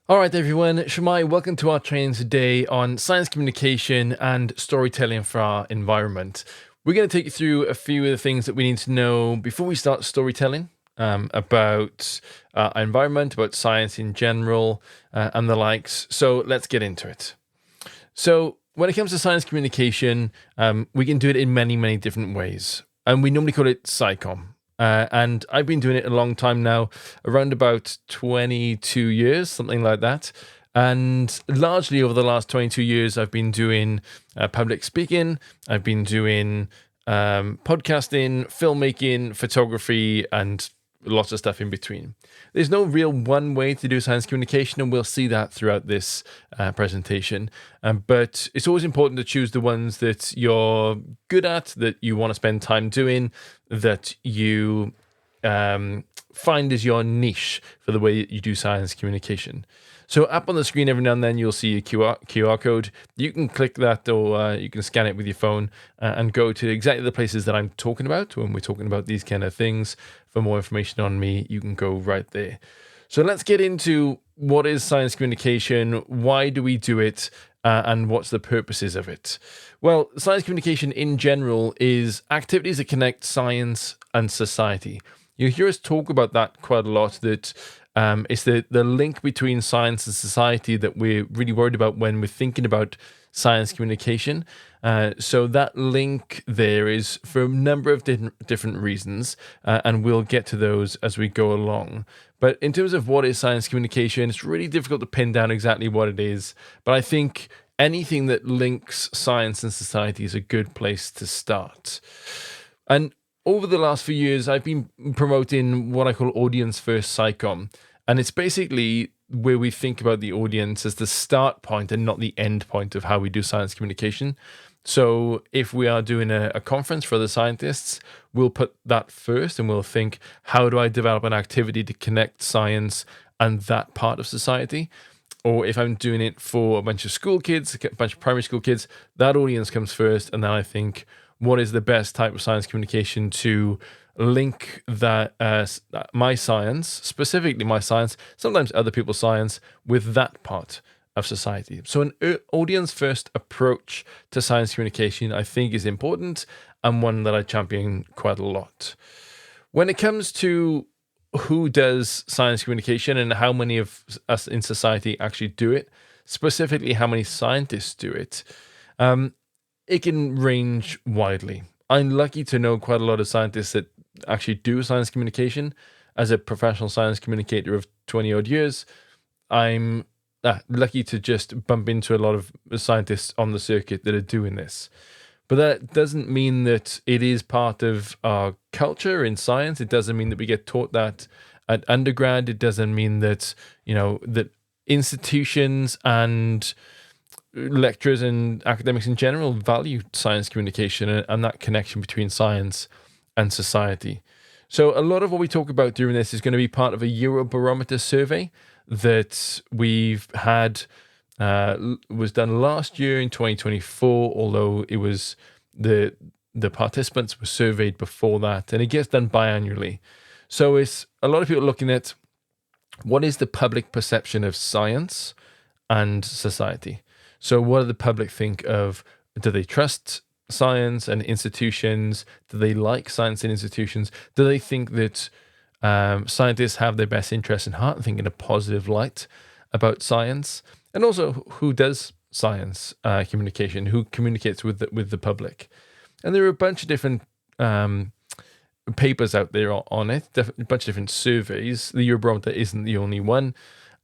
All right, everyone. Shemai, welcome to our training today on science communication and storytelling for our environment. We're going to take you through a few of the things that we need to know before we start storytelling about our environment, about science in general, and the likes. So let's get into it. So when it comes to science communication, we can do it in many, many different ways. And we normally call it SciComm. And I've been doing it a long time now, around about 22 years, something like that. And largely over the last 22 years, I've been doing public speaking, I've been doing podcasting, filmmaking, photography, and lots of stuff in between. There's no real one way to do science communication, and we'll see that throughout this presentation. But it's always important to choose the ones that you're good at, that you want to spend time doing, that you find is your niche for the way you do science communication. So up on the screen every now and then you'll see a QR code. You can click that, or you can scan it with your phone and go to exactly the places that I'm talking about when we're talking about these kind of things. For more information on me, you can go right there. So let's get into what is science communication, why do we do it, and what's the purposes of it. Well, science communication in general is activities that connect science and society. You hear us talk about that quite a lot, that it's the link between science and society that we're really worried about when we're thinking about science communication. So that link there is for a number of different reasons, and we'll get to those as we go along. But in terms of what is science communication, it's really difficult to pin down exactly what it is. But I think anything that links science and society is a good place to start. And over the last few years, I've been promoting what I call audience first SciComm. And it's basically where we think about the audience as the start point and not the end point of how we do science communication. So if we are doing a conference for the scientists, we'll put that first and we'll think, how do I develop an activity to connect science and that part of society? Or if I'm doing it for a bunch of school kids, a bunch of primary school kids, that audience comes first. And then I think, what is the best type of science communication to link that my science, specifically my science, sometimes other people's science, with that part of society. So an audience-first approach to science communication, I think, is important, and one that I champion quite a lot. When it comes to who does science communication and how many of us in society actually do it, specifically how many scientists do it, it can range widely. I'm lucky to know quite a lot of scientists that actually do science communication. As a professional science communicator of 20 odd years, I'm lucky to just bump into a lot of scientists on the circuit that are doing this. But that doesn't mean that it is part of our culture in science. It doesn't mean that we get taught that at undergrad. It doesn't mean that, that institutions and lecturers and academics in general value science communication and that connection between science and society. So a lot of what we talk about during this is going to be part of a Eurobarometer survey that we've had, was done last year in 2024, although it was the participants were surveyed before that, and it gets done biannually. So it's a lot of people looking at what is the public perception of science and society. So what do the public think of? Do they trust science and institutions? Do they like science and institutions? Do they think that scientists have their best interests in heart and think in a positive light about science? And also, who does science communication? Who communicates with the public? And there are a bunch of different papers out there on it, a bunch of different surveys. The Eurobarometer isn't the only one.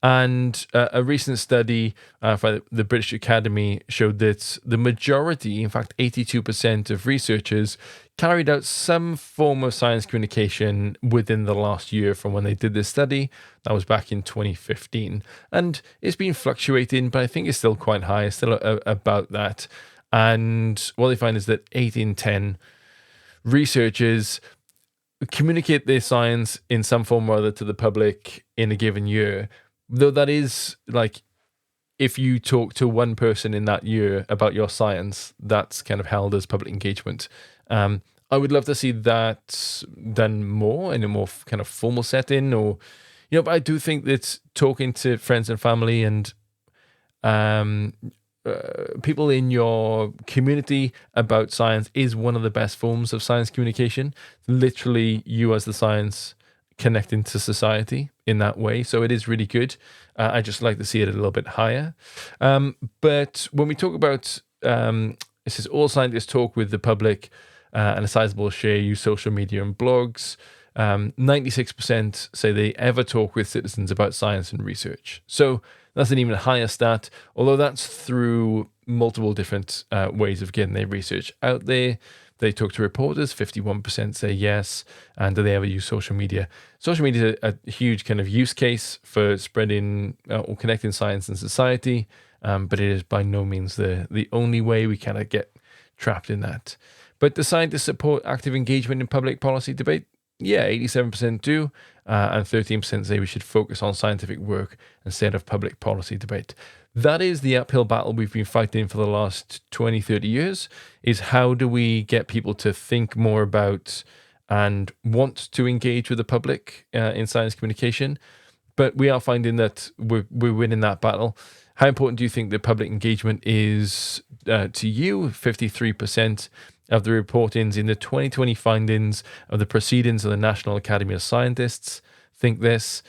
And a recent study by the British Academy showed that the majority, in fact 82% of researchers, carried out some form of science communication within the last year from when they did this study. That was back in 2015. And it's been fluctuating, but I think it's still quite high. It's still about that. And what they find is that 8 in 10 researchers communicate their science in some form or other to the public in a given year. Though that is like, if you talk to one person in that year about your science, that's kind of held as public engagement. I would love to see that done more in a more kind of formal setting, or But I do think that talking to friends and family and um, people in your community about science is one of the best forms of science communication. Literally, you as the science connecting to society in that way. So it is really good. I just like to see it a little bit higher. But when we talk about, it says all scientists talk with the public, and a sizable share use social media and blogs. 96% say they ever talk with citizens about science and research. So that's an even higher stat, although that's through multiple different ways of getting their research out there. They talk to reporters, 51% say yes. And do they ever use social media? Social media is a huge kind of use case for spreading or connecting science and society, but it is by no means the only way. We kind of get trapped in that. But do scientists support active engagement in public policy debate? Yeah, 87% do, and 13% say we should focus on scientific work instead of public policy debate. That is the uphill battle we've been fighting for the last 20, 30 years, is how do we get people to think more about and want to engage with the public in science communication? But we are finding that we're winning that battle. How important do you think the public engagement is to you? 53% of the reportings in the 2020 findings of the proceedings of the National Academy of Scientists think this.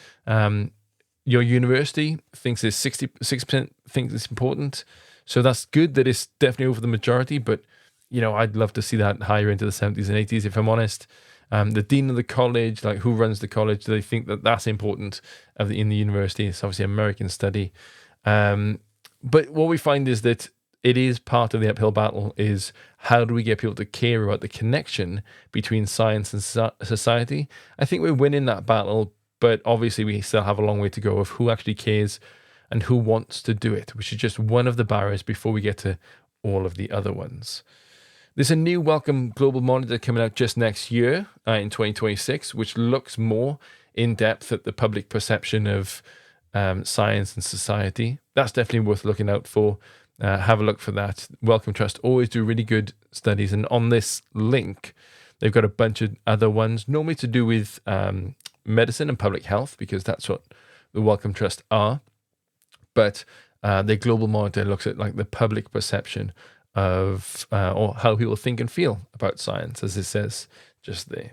Your university thinks this, 66% thinks it's important. So that's good that it's definitely over the majority, but I'd love to see that higher into the 70s and 80s, if I'm honest. The dean of the college, like who runs the college, do they think that that's important in the university? It's obviously an American study. But what we find is that it is part of the uphill battle is how do we get people to care about the connection between science and society? I think we're winning that battle, but obviously we still have a long way to go of who actually cares and who wants to do it, which is just one of the barriers before we get to all of the other ones. There's a new Wellcome Global Monitor coming out just next year in 2026, which looks more in depth at the public perception of science and society. That's definitely worth looking out for. Have a look for that. Wellcome Trust always do really good studies. And on this link, they've got a bunch of other ones, normally to do with medicine and public health, because that's what the Wellcome Trust are. But their global monitor looks at like the public perception of or how people think and feel about science, as it says just there.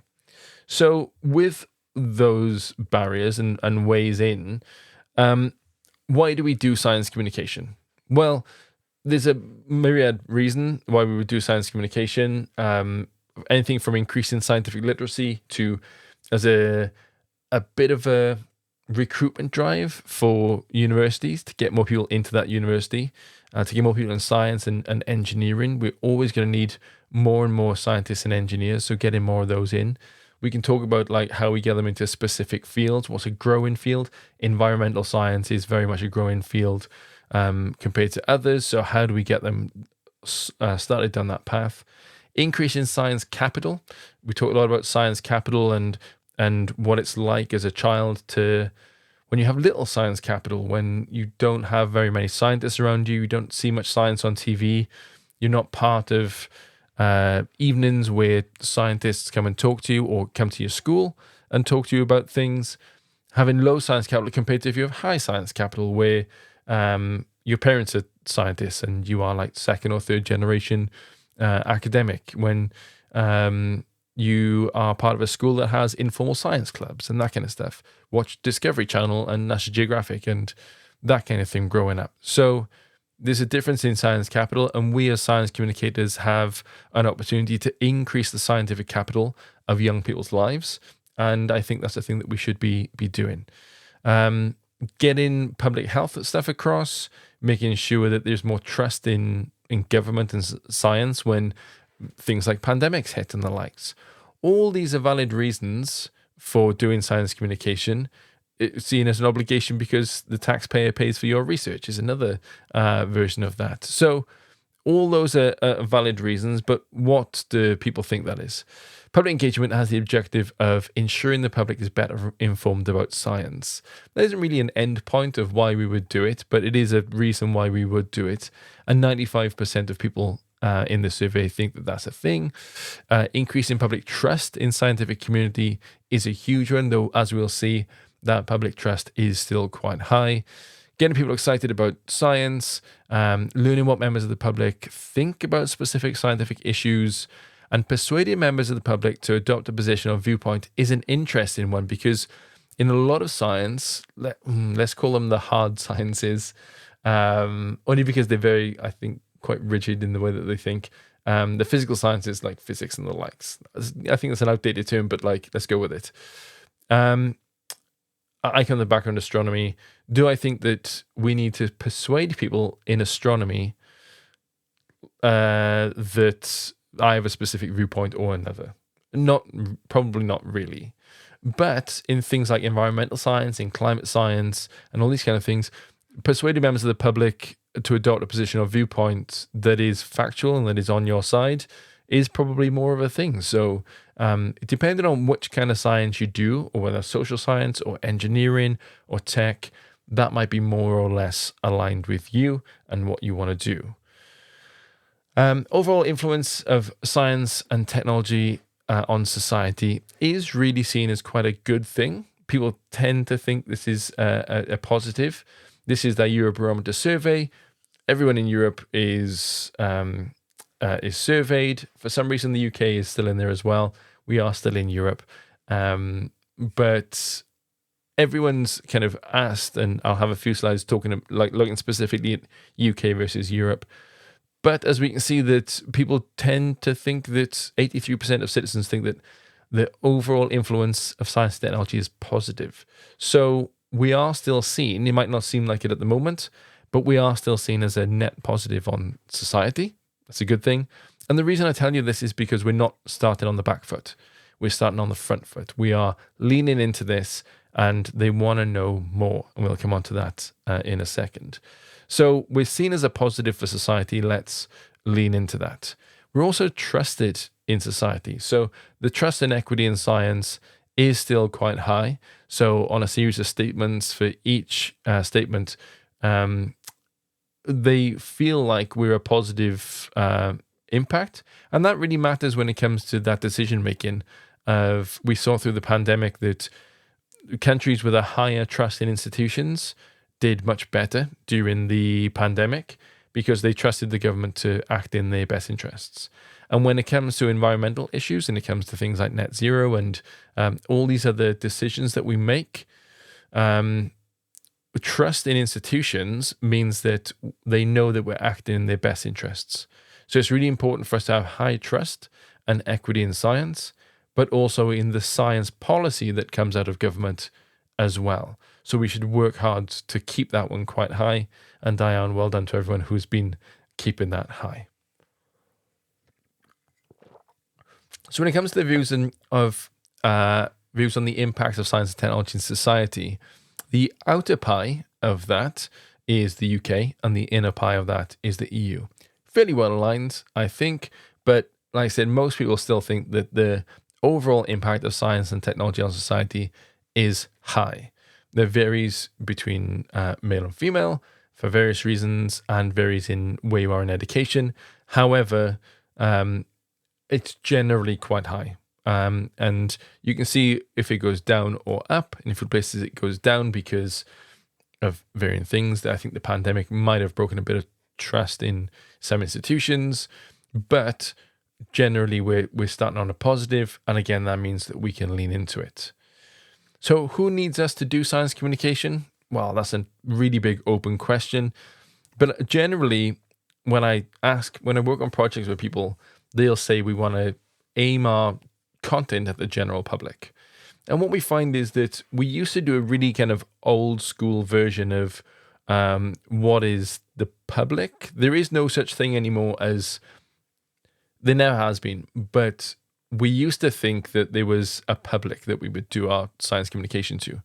So with those barriers and ways in, why do we do science communication? Well, there's a myriad reason why we would do science communication. Anything from increasing scientific literacy to as a bit of a recruitment drive for universities to get more people into that university, to get more people in science and engineering. We're always going to need more and more scientists and engineers, so getting more of those in. We can talk about like how we get them into specific fields. What's a growing field? Environmental science is very much a growing field compared to others. So how do we get them started down that path? Increasing science capital. We talked a lot about science capital and what it's like as a child to when you have little science capital, when you don't have very many scientists around you, you don't see much science on TV, you're not part of evenings where scientists come and talk to you or come to your school and talk to you about things. Having low science capital compared to if you have high science capital where your parents are scientists and you are like second or third generation academic, when you are part of a school that has informal science clubs and that kind of stuff. Watch Discovery Channel and National Geographic and that kind of thing growing up. So there's a difference in science capital, and we as science communicators have an opportunity to increase the scientific capital of young people's lives. And I think that's the thing that we should be doing. Getting public health stuff across, making sure that there's more trust in government and science when things like pandemics hit and the likes. All these are valid reasons for doing science communication. It's seen as an obligation because the taxpayer pays for your research is another version of that. So all those are valid reasons, but what do people think that is? Public engagement has the objective of ensuring the public is better informed about science. There isn't really an end point of why we would do it, but it is a reason why we would do it. And 95% of people in the survey think that that's a thing. Increasing public trust in scientific community is a huge one, though, as we'll see, that public trust is still quite high. Getting people excited about science, learning what members of the public think about specific scientific issues, and persuading members of the public to adopt a position or viewpoint is an interesting one, because in a lot of science, let's call them the hard sciences, only because they're very, I think, quite rigid in the way that they think. The physical sciences like physics and the likes. I think that's an outdated term, but let's go with it. I come from the background of astronomy. Do I think that we need to persuade people in astronomy that I have a specific viewpoint or another? Probably not really. But in things like environmental science, in climate science, and all these kind of things, persuading members of the public to adopt a position or viewpoint that is factual and that is on your side is probably more of a thing. So depending on which kind of science you do, or whether social science or engineering or tech, that might be more or less aligned with you and what you want to do. Overall influence of science and technology on society is really seen as quite a good thing. People tend to think this is a positive. This is the Eurobarometer survey. Everyone in Europe is surveyed. For some reason, the UK is still in there as well. We are still in Europe, but everyone's kind of asked, and I'll have a few slides talking looking specifically at UK versus Europe. But as we can see, that people tend to think that 83% of citizens think that the overall influence of science and technology is positive. So we are still seen, it might not seem like it at the moment, but we are still seen as a net positive on society. That's a good thing. And the reason I tell you this is because we're not starting on the back foot. We're starting on the front foot. We are leaning into this, and they want to know more. And we'll come on to that in a second. So we're seen as a positive for society. Let's lean into that. We're also trusted in society. So the trust and equity in science is still quite high. So on a series of statements, for each statement, they feel like we're a positive impact. And that really matters when it comes to that decision making. We saw through the pandemic that countries with a higher trust in institutions did much better during the pandemic because they trusted the government to act in their best interests. And when it comes to environmental issues, and it comes to things like net zero and all these other decisions that we make, trust in institutions means that they know that we're acting in their best interests. So it's really important for us to have high trust and equity in science, but also in the science policy that comes out of government as well. So we should work hard to keep that one quite high. And Diane, well done to everyone who's been keeping that high. So when it comes to the views on the impacts of science and technology in society, the outer pie of that is the UK, and the inner pie of that is the EU. Fairly well aligned, I think, but like I said, most people still think that the overall impact of science and technology on society is high. There varies between male and female for various reasons, and varies in where you are in education. However, it's generally quite high. And you can see if it goes down or up. In a few places it goes down because of varying things. I think the pandemic might have broken a bit of trust in some institutions, but generally we're starting on a positive, and again, that means that we can lean into it. So who needs us to do science communication? Well, that's a really big open question. But generally, when I work on projects with people, they'll say we want to aim our content at the general public. And what we find is that we used to do a really kind of old school version of what is the public. There is no such thing anymore as, there never has been, but we used to think that there was a public that we would do our science communication to.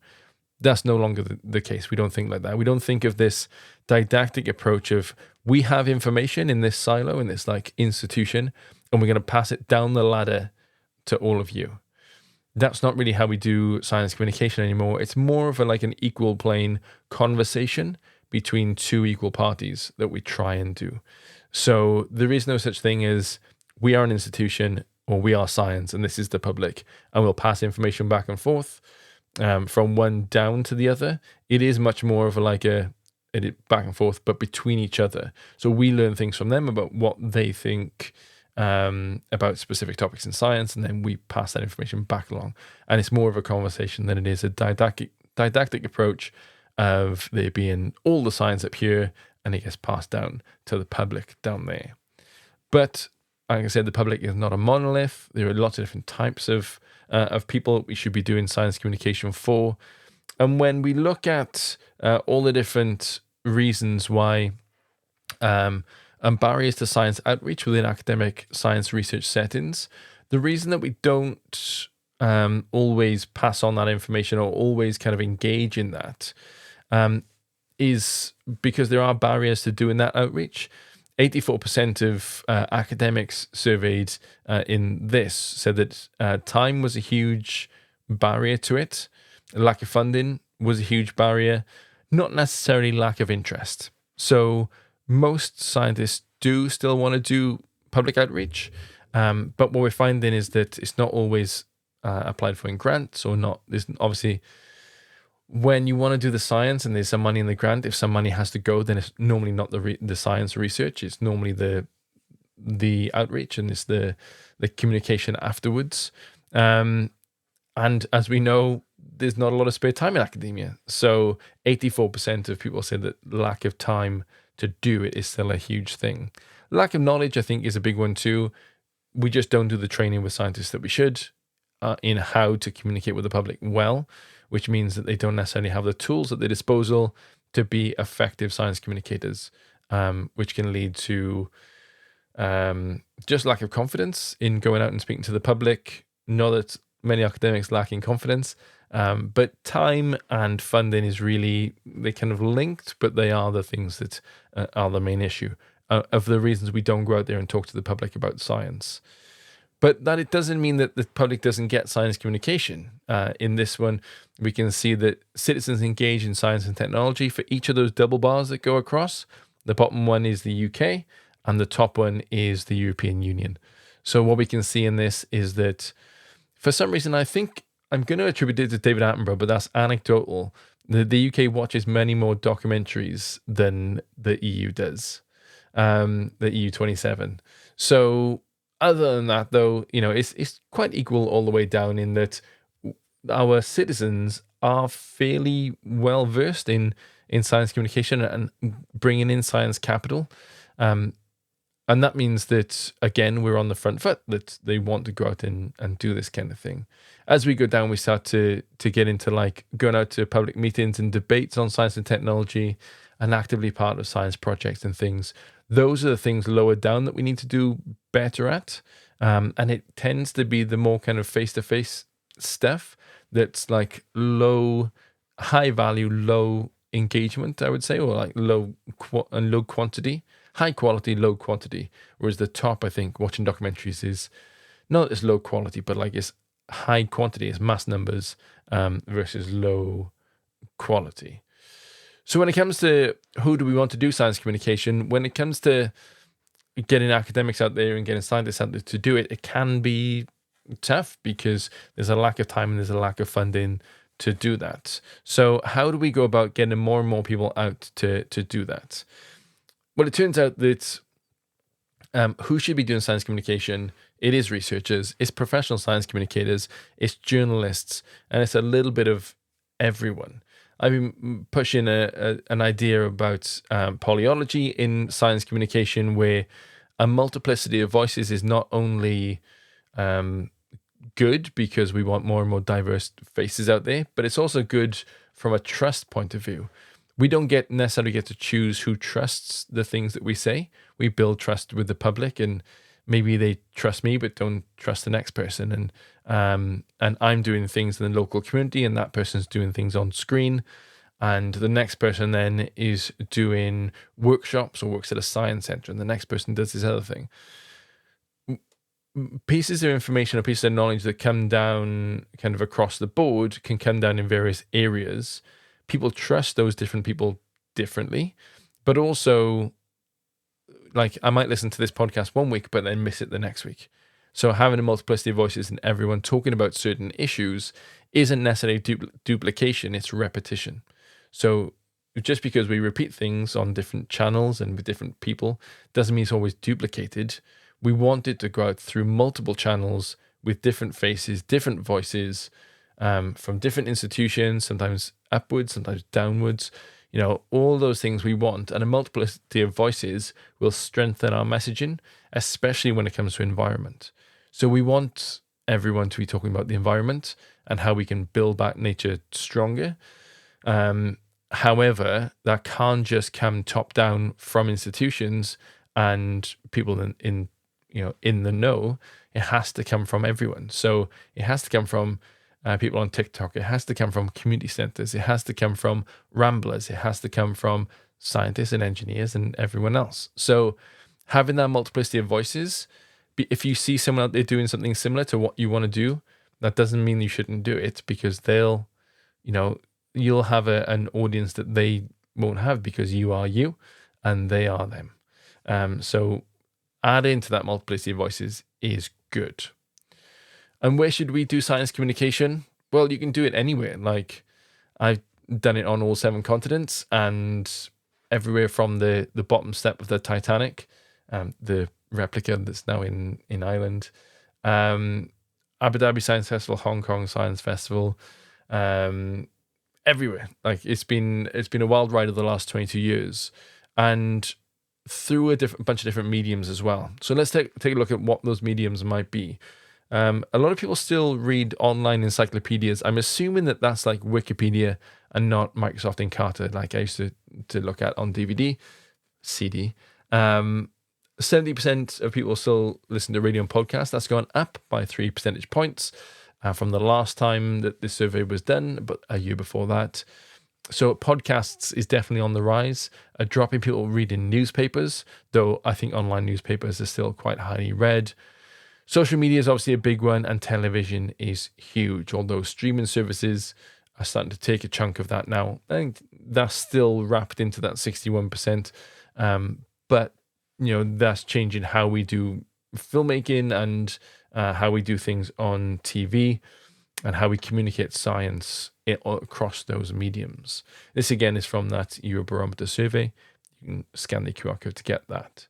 That's no longer the case. We don't think like that. We don't think of this didactic approach of, we have information in this silo, in this like institution, and we're going to pass it down the ladder to all of you. That's not really how we do science communication anymore. It's more of an equal plane conversation between two equal parties that we try and do. So there is no such thing as, we are an institution or we are science and this is the public, and we'll pass information back and forth. from one down to the other. It is much more of a back and forth, but between each other. So we learn things from them about what they think about specific topics in science, and then we pass that information back along. And it's more of a conversation than it is a didactic approach of there being all the science up here, and it gets passed down to the public down there. But like I said, the public is not a monolith. There are lots of different types of people we should be doing science communication for. And when we look at all the different reasons why and barriers to science outreach within academic science research settings, the reason that we don't always pass on that information or always kind of engage in that is because there are barriers to doing that outreach. 84% of academics surveyed in this said that time was a huge barrier to it. Lack of funding was a huge barrier, not necessarily lack of interest. So most scientists do still want to do public outreach, but what we're finding is that it's not always applied for in grants or not. There's obviously, when you want to do the science and there's some money in the grant, if some money has to go, then it's normally not the science research. It's normally the outreach, and it's the communication afterwards. And as we know, there's not a lot of spare time in academia. So 84% of people say that lack of time to do it is still a huge thing. Lack of knowledge, I think, is a big one too. We just don't do the training with scientists that we should in how to communicate with the public well, which means that they don't necessarily have the tools at their disposal to be effective science communicators, which can lead to just lack of confidence in going out and speaking to the public. Not that many academics lacking confidence, but time and funding is really, they kind of linked, but they are the things that are the main issue of the reasons we don't go out there and talk to the public about science. But that it doesn't mean that the public doesn't get science communication. In this one, we can see that citizens engage in science and technology for each of those double bars that go across. The bottom one is the UK, and the top one is the European Union. So what we can see in this is that, for some reason, I think I'm going to attribute it to David Attenborough, but that's anecdotal. The UK watches many more documentaries than the EU does, the EU 27. So other than that, though, it's quite equal all the way down in that our citizens are fairly well versed in science communication and bringing in science capital. And that means that, again, we're on the front foot, that they want to go out and do this kind of thing. As we go down, we start to get into going out to public meetings and debates on science and technology and actively part of science projects and things. Those are the things lower down that we need to do better at. And it tends to be the more kind of face-to-face stuff that's high value, low engagement, I would say, or low quantity. High quality, low quantity. Whereas the top, I think, watching documentaries is not as low quality, but it's high quantity, it's mass numbers versus low quality. So when it comes to who do we want to do science communication, when it comes to getting academics out there and getting scientists out there to do it, it can be tough because there's a lack of time and there's a lack of funding to do that. So how do we go about getting more and more people out to do that? Well, it turns out that who should be doing science communication? It is researchers, it's professional science communicators, it's journalists, and it's a little bit of everyone. I've been pushing an idea about polyology in science communication, where a multiplicity of voices is not only good because we want more and more diverse faces out there, but it's also good from a trust point of view. We don't necessarily get to choose who trusts the things that we say. We build trust with the public, and maybe they trust me but don't trust the next person. And I'm doing things in the local community, and that person's doing things on screen, and the next person then is doing workshops or works at a science center, and the next person does this other thing. Pieces of information or pieces of knowledge that come down kind of across the board can come down in various areas. People trust those different people differently, but also, I might listen to this podcast one week, but then miss it the next week. So having a multiplicity of voices and everyone talking about certain issues isn't necessarily duplication, it's repetition. So just because we repeat things on different channels and with different people doesn't mean it's always duplicated. We want it to go out through multiple channels with different faces, different voices, from different institutions, sometimes upwards, sometimes downwards. All those things we want. And a multiplicity of voices will strengthen our messaging, especially when it comes to environment. So we want everyone to be talking about the environment and how we can build back nature stronger. However, that can't just come top down from institutions and people in the know. It has to come from everyone. So it has to come from people on TikTok. It has to come from community centers. It has to come from ramblers. It has to come from scientists and engineers and everyone else. So having that multiplicity of voices, if you see someone out there doing something similar to what you want to do, that doesn't mean you shouldn't do it, because you'll have an audience that they won't have, because you are you and they are them. So adding to that multiplicity of voices is good. And where should we do science communication? Well, you can do it anywhere. Like, I've done it on all 7 continents and everywhere from the bottom step of the Titanic, the replica that's now in Ireland, Abu Dhabi Science Festival, Hong Kong Science Festival, everywhere. Like, it's been a wild ride of the last 22 years, and through a bunch of different mediums as well. So let's take a look at what those mediums might be. A lot of people still read online encyclopedias. I'm assuming that that's like Wikipedia and not Microsoft Encarta, like I used to look at on DVD, CD. 70% of people still listen to radio and podcasts. That's gone up by 3 percentage points from the last time that this survey was done, but a year before that. So podcasts is definitely on the rise. A drop in people reading newspapers, though I think online newspapers are still quite highly read. Social media is obviously a big one, and television is huge, although streaming services are starting to take a chunk of that now. I think that's still wrapped into that 61%, but that's changing how we do filmmaking and how we do things on TV and how we communicate science across those mediums. This again is from that Eurobarometer survey. You can scan the QR code to get that.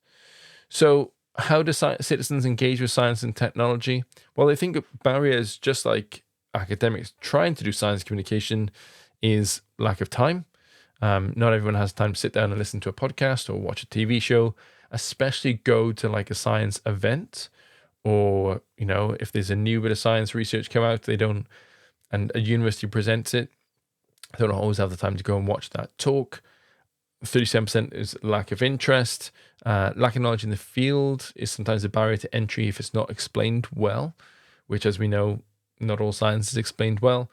So how do citizens engage with science and technology? Well, I think barriers, just like academics trying to do science communication, is lack of time. Not everyone has time to sit down and listen to a podcast or watch a TV show, especially go to like a science event, or if there's a new bit of science research come out, and a university presents it, they don't always have the time to go and watch that talk. 37% is lack of interest. Lack of knowledge in the field is sometimes a barrier to entry if it's not explained well, which, as we know, not all science is explained well.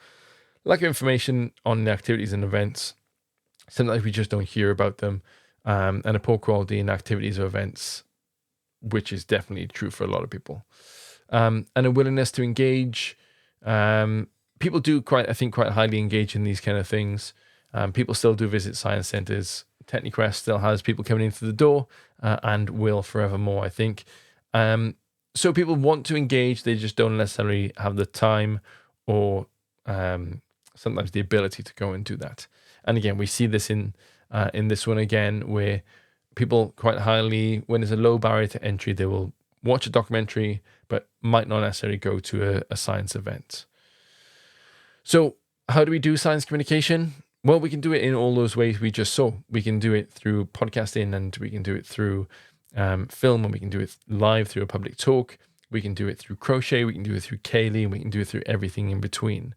Lack of information on the activities and events. Sometimes we just don't hear about them. And a poor quality in activities or events, which is definitely true for a lot of people. And a willingness to engage. People do quite highly engage in these kind of things. People still do visit science centers. TechniQuest still has people coming in through the door, and will forevermore, I think. So people want to engage, they just don't necessarily have the time or sometimes the ability to go and do that. And again, we see this in this one again, where people quite highly, when there's a low barrier to entry, they will watch a documentary, but might not necessarily go to a science event. So how do we do science communication? Well, we can do it in all those ways we just saw. We can do it through podcasting, and we can do it through film, and we can do it live through a public talk. We can do it through crochet. We can do it through Kaylee, and we can do it through everything in between.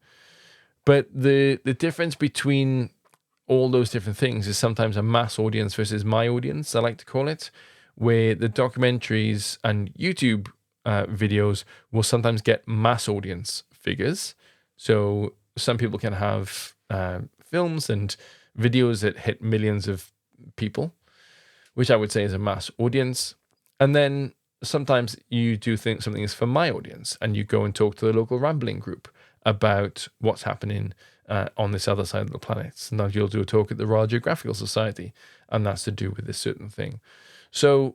But the difference between all those different things is sometimes a mass audience versus my audience, I like to call it, where the documentaries and YouTube videos will sometimes get mass audience figures. So some people can have films and videos that hit millions of people, which I would say is a mass audience. And then sometimes you do think something is for my audience, and you go and talk to the local rambling group about what's happening on this other side of the planet. Sometimes you'll do a talk at the Royal Geographical Society, and that's to do with this certain thing. So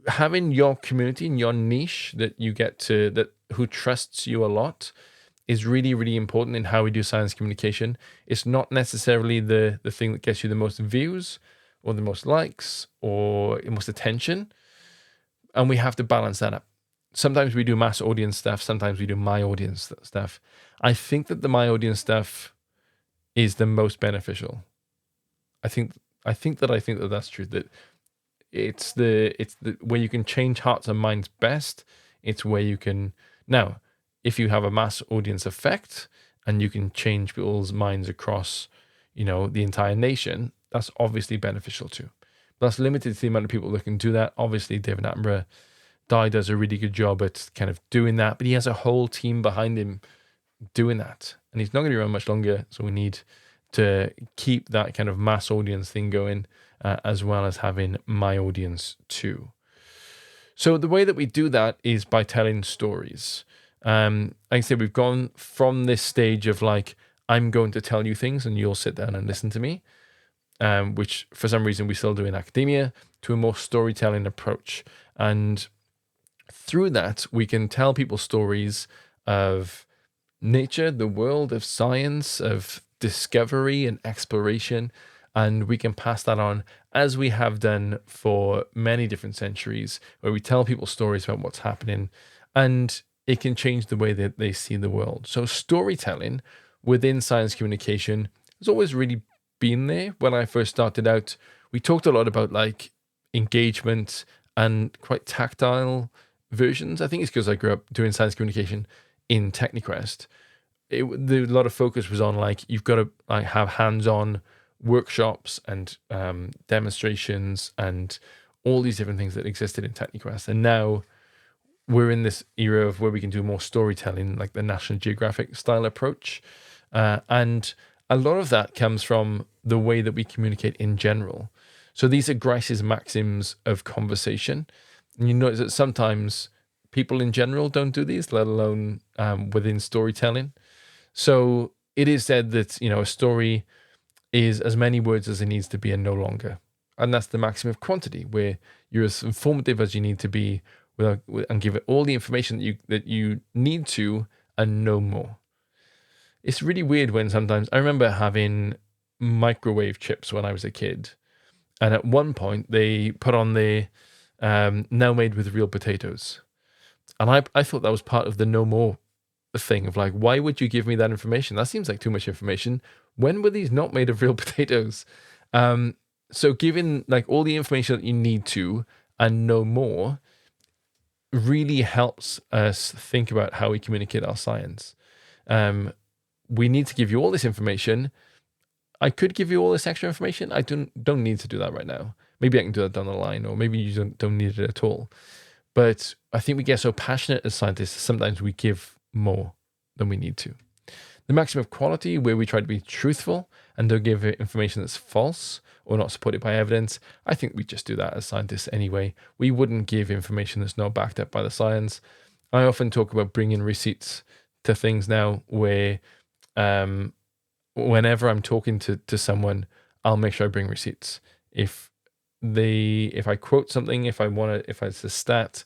having your community and your niche that you get to, that who trusts you a lot, is really, really important in how we do science communication. It's not necessarily the thing that gets you the most views or the most likes or the most attention. And we have to balance that up. Sometimes we do mass audience stuff. Sometimes we do my audience stuff. I think that the my audience stuff is the most beneficial. I think that that's true. That it's the where you can change hearts and minds best. It's where you can now, if you have a mass audience effect and you can change people's minds across, the entire nation, that's obviously beneficial too. But that's limited to the amount of people that can do that. Obviously, David Attenborough does a really good job at kind of doing that, but he has a whole team behind him doing that, and he's not going to be around much longer. So we need to keep that kind of mass audience thing going, as well as having my audience too. So the way that we do that is by telling stories. Like I said, we've gone from this stage of like, I'm going to tell you things and you'll sit down and listen to me, which for some reason we still do in academia, to a more storytelling approach. And through that, we can tell people stories of nature, the world, of science, of discovery and exploration, and we can pass that on as we have done for many different centuries, where we tell people stories about what's happening, and it can change the way that they see the world. So storytelling within science communication has always really been there. When I first started out, we talked a lot about like engagement and quite tactile versions. I think it's because I grew up doing science communication in TechniQuest. A lot of focus was on like, you've got to like have hands-on workshops and demonstrations and all these different things that existed in TechniQuest. And now we're in this era of where we can do more storytelling, like the National Geographic style approach. And a lot of that comes from the way that we communicate in general. So these are Grice's maxims of conversation. And you notice that sometimes people in general don't do these, let alone within storytelling. So it is said that, a story is as many words as it needs to be and no longer. And that's the maximum of quantity, where you're as informative as you need to be and give it all the information that you need to and no more. It's really weird when sometimes I remember having microwave chips when I was a kid. And at one point they put on the now made with real potatoes. And I thought that was part of the no more thing of like, why would you give me that information? That seems like too much information. When were these not made of real potatoes? So giving like all the information that you need to and no more really helps us think about how we communicate our science. We need to give you all this information. I could give you all this extra information. I don't need to do that right now. Maybe I can do that down the line, or maybe you don't need it at all. But I think we get so passionate as scientists, sometimes we give more than we need to. The maximum of quality, where we try to be truthful and don't give information that's false or not supported by evidence. I think we just do that as scientists anyway. We wouldn't give information that's not backed up by the science. I often talk about bringing receipts to things now, where whenever I'm talking to someone, I'll make sure I bring receipts. If I quote something, if it's a stat,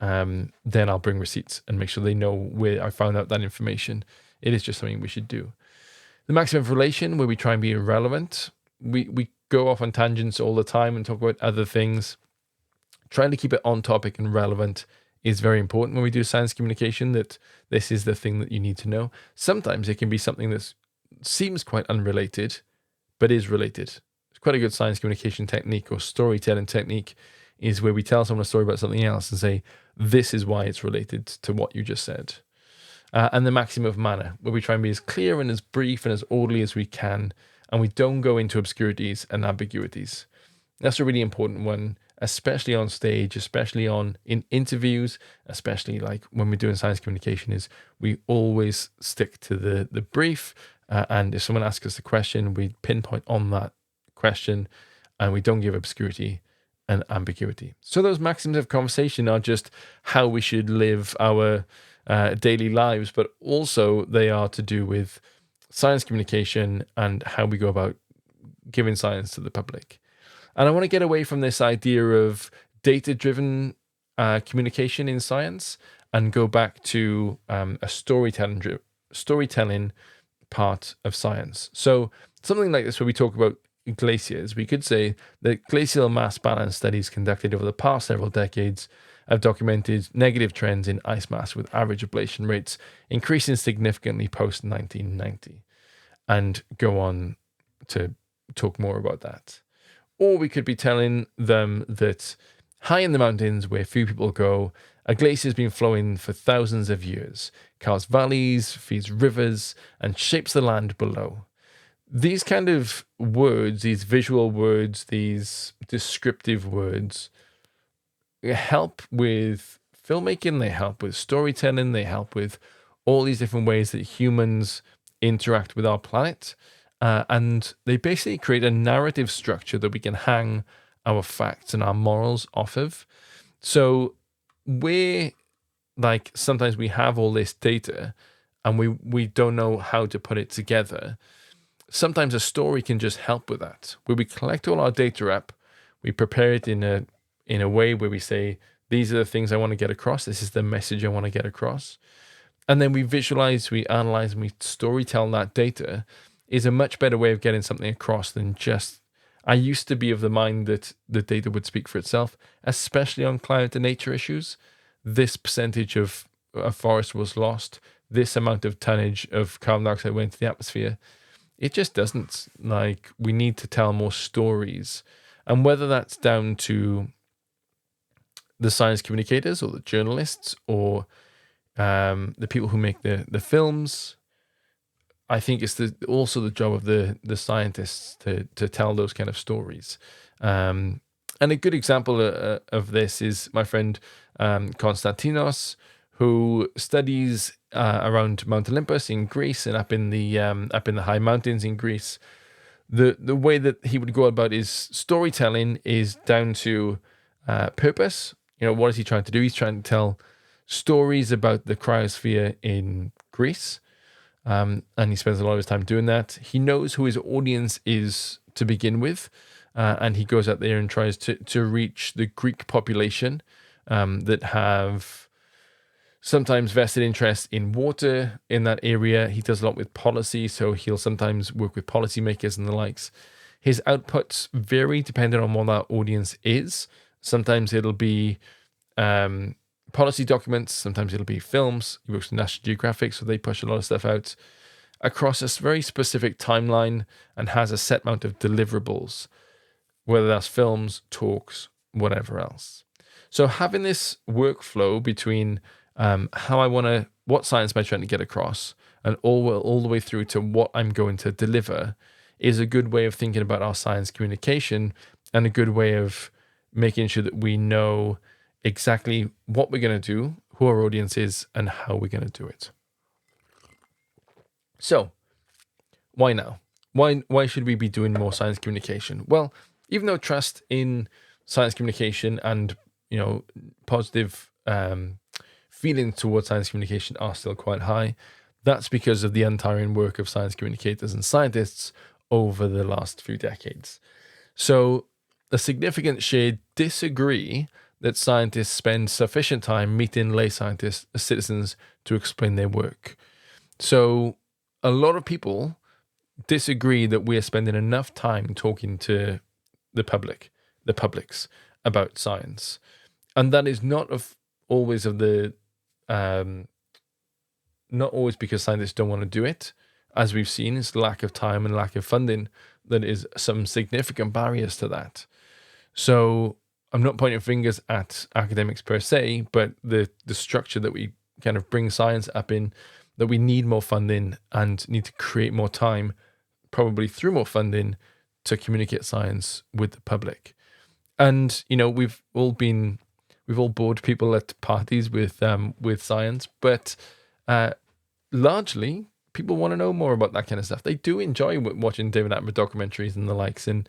then I'll bring receipts and make sure they know where I found out that information. It is just something we should do. The maximum of relation, where we try and be irrelevant. We go off on tangents all the time and talk about other things. Trying to keep it on topic and relevant is very important when we do science communication, that this is the thing that you need to know. Sometimes it can be something that seems quite unrelated, but is related. It's quite a good science communication technique or storytelling technique, is where we tell someone a story about something else and say, this is why it's related to what you just said. And the maximum of manner, where we try and be as clear and as brief and as orderly as we can, and we don't go into obscurities and ambiguities. That's a really important one, especially on stage, especially in interviews, especially like when we're doing science communication, is we always stick to the brief. And if someone asks us a question, we pinpoint on that question, and we don't give obscurity and ambiguity. So those maxims of conversation are just how we should live our daily lives, but also they are to do with science communication and how we go about giving science to the public. And I want to get away from this idea of data-driven communication in science and go back to a storytelling part of science. So something like this, where we talk about glaciers, we could say that glacial mass balance studies conducted over the past several decades have documented negative trends in ice mass, with average ablation rates increasing significantly post 1990, and go on to talk more about that. Or we could be telling them that high in the mountains where few people go, a glacier has been flowing for thousands of years, carves valleys, feeds rivers, and shapes the land below. These kind of words, these visual words, these descriptive words, help with filmmaking, they help with storytelling, they help with all these different ways that humans interact with our planet. And they basically create a narrative structure that we can hang our facts and our morals off of. So sometimes we have all this data and we don't know how to put it together. Sometimes a story can just help with that, where we collect all our data up, we prepare it in a way where we say, these are the things I want to get across, this is the message I want to get across. And then we visualize, we analyze, and we storytell that data is a much better way of getting something across than just, I used to be of the mind that the data would speak for itself, especially on climate and nature issues. This percentage of a forest was lost, this amount of tonnage of carbon dioxide went into the atmosphere. It just doesn't. We need to tell more stories. And whether that's down to the science communicators or the journalists or the people who make the films, I think it's also the job of the scientists to tell those kind of stories. And a good example of this is my friend Konstantinos, who studies around Mount Olympus in Greece and up in the high mountains in Greece. The way that he would go about his storytelling is down to purpose. What is he trying to do? He's trying to tell stories about the cryosphere in Greece. And he spends a lot of his time doing that. He knows who his audience is to begin with, and he goes out there and tries to reach the Greek population that have sometimes vested interest in water in that area. He does a lot with policy, so he'll sometimes work with policymakers and the likes. His outputs vary depending on what that audience is. Sometimes it'll be policy documents, sometimes it'll be films. He works with National Geographic, so they push a lot of stuff out across a very specific timeline and has a set amount of deliverables, whether that's films, talks, whatever else. So having this workflow between what science am I trying to get across, and all the way through to what I'm going to deliver, is a good way of thinking about our science communication and a good way of making sure that we know exactly what we're going to do, who our audience is, and how we're going to do it. So, why now? Why should we be doing more science communication? Well, even though trust in science communication and positive feelings towards science communication are still quite high, that's because of the untiring work of science communicators and scientists over the last few decades. So, a significant share disagree that scientists spend sufficient time meeting lay citizens to explain their work. So a lot of people disagree that we are spending enough time talking to the publics about science. And that is not always because scientists don't want to do it. As we've seen, it's lack of time and lack of funding that is some significant barriers to that. So I'm not pointing fingers at academics per se, but the structure that we kind of bring science up in, that we need more funding and need to create more time, probably through more funding, to communicate science with the public. And we've all bored people at parties with science, but largely people want to know more about that kind of stuff. They do enjoy watching David Attenborough documentaries and the likes, and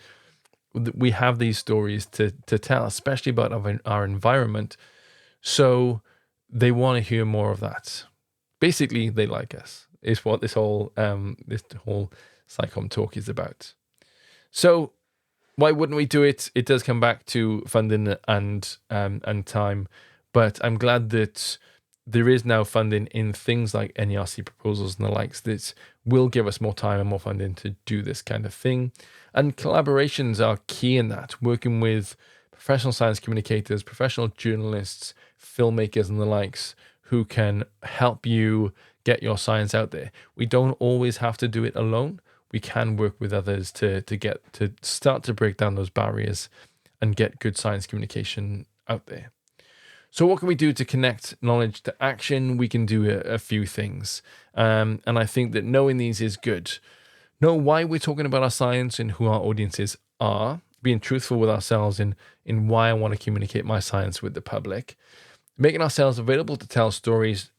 we have these stories to tell, especially about our environment. So they want to hear more of that. Basically, they like us, is what this whole SciComm talk is about. So why wouldn't we do it? It does come back to funding and time, but I'm glad that there is now funding in things like NERC proposals and the likes that will give us more time and more funding to do this kind of thing. And collaborations are key in that, working with professional science communicators, professional journalists, filmmakers, and the likes who can help you get your science out there. We don't always have to do it alone. We can work with others to start to break down those barriers and get good science communication out there. So what can we do to connect knowledge to action? We can do a few things. And I think that knowing these is good. Know why we're talking about our science and who our audiences are. Being truthful with ourselves in why I want to communicate my science with the public. Making ourselves available to tell stories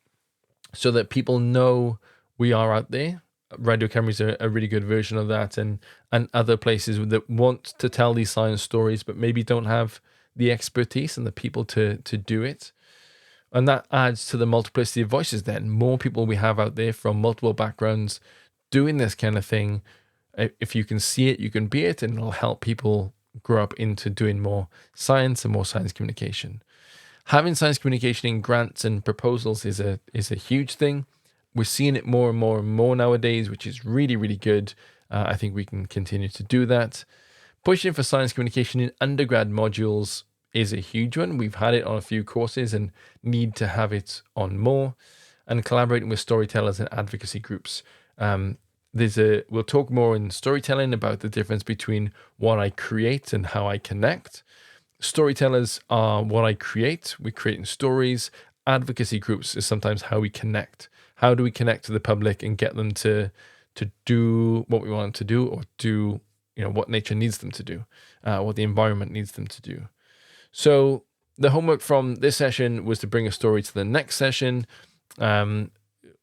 so that people know we are out there. Radio Camry is a really good version of that, and other places that want to tell these science stories but maybe don't have the expertise and the people to do it. And that adds to the multiplicity of voices then. More people we have out there from multiple backgrounds doing this kind of thing. If you can see it, you can be it, and it'll help people grow up into doing more science and more science communication. Having science communication in grants and proposals is a huge thing. We're seeing it more and more and more nowadays, which is really, really good. I think we can continue to do that. Pushing for science communication in undergrad modules is a huge one. We've had it on a few courses and need to have it on more. And collaborating with storytellers and advocacy groups. We'll talk more in storytelling about the difference between what I create and how I connect. Storytellers are what I create. We're creating stories. Advocacy groups is sometimes how we connect. How do we connect to the public and get them to do what we want them to do, or do what nature needs them to do, what the environment needs them to do. So the homework from this session was to bring a story to the next session,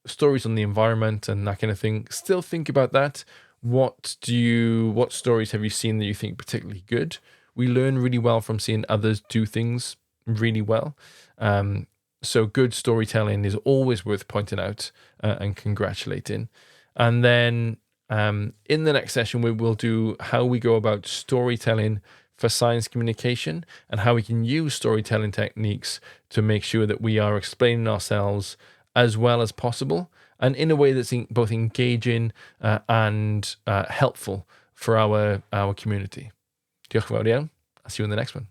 stories on the environment and that kind of thing. Still think about that. What stories have you seen that you think particularly good? We learn really well from seeing others do things really well. So good storytelling is always worth pointing out and congratulating. And then in the next session, we will do how we go about storytelling for science communication and how we can use storytelling techniques to make sure that we are explaining ourselves as well as possible and in a way that's both engaging and helpful for our community. Diolch yn fawr iawn. I'll see you in the next one.